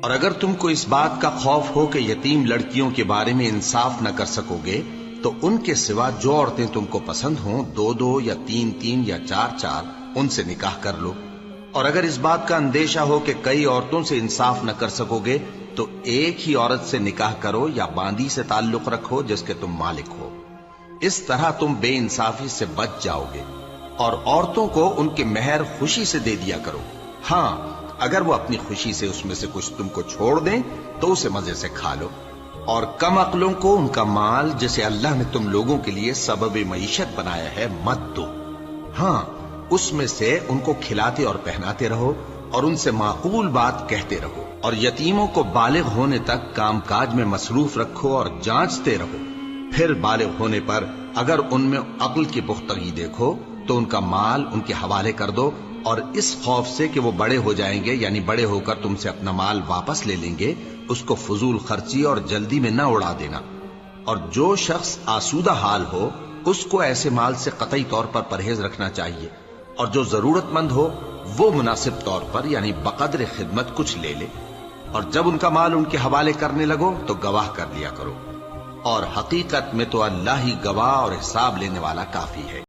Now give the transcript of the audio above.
اور اگر تم کو اس بات کا خوف ہو کہ یتیم لڑکیوں کے بارے میں انصاف نہ کر سکو گے تو ان کے سوا جو عورتیں تم کو پسند ہوں 2-2 یا 3-3 یا 4-4 ان سے نکاح کر لو۔ اور اگر اس بات کا اندیشہ ہو کہ کئی عورتوں سے انصاف نہ کر سکو گے تو ایک ہی عورت سے نکاح کرو یا باندی سے تعلق رکھو جس کے تم مالک ہو۔ اس طرح تم بے انصافی سے بچ جاؤ گے۔ اور عورتوں کو ان کے مہر خوشی سے دے دیا کرو۔ ہاں اگر وہ اپنی خوشی سے اس میں سے کچھ تم کو چھوڑ دیں تو اسے مزے سے کھا لو۔ اور کم عقلوں کو ان کا مال جسے اللہ نے تم لوگوں کے لیے سبب معیشت بنایا ہے مت دو۔ ہاں اس میں سے ان کو کھلاتے اور پہناتے رہو اور ان سے معقول بات کہتے رہو، اور یتیموں کو بالغ ہونے تک کام کاج میں مصروف رکھو اور جانچتے رہو۔ پھر بالغ ہونے پر اگر ان میں عقل کی پختگی دیکھو تو ان کا مال ان کے حوالے کر دو، اور اس خوف سے کہ وہ بڑے ہو جائیں گے یعنی بڑے ہو کر تم سے اپنا مال واپس لے لیں گے، اس کو فضول خرچی اور جلدی میں نہ اڑا دینا۔ اور جو شخص آسودہ حال ہو اس کو ایسے مال سے قطعی طور پر پرہیز رکھنا چاہیے، اور جو ضرورت مند ہو وہ مناسب طور پر یعنی بقدر خدمت کچھ لے لے۔ اور جب ان کا مال ان کے حوالے کرنے لگو تو گواہ کر لیا کرو، اور حقیقت میں تو اللہ ہی گواہ اور حساب لینے والا کافی ہے۔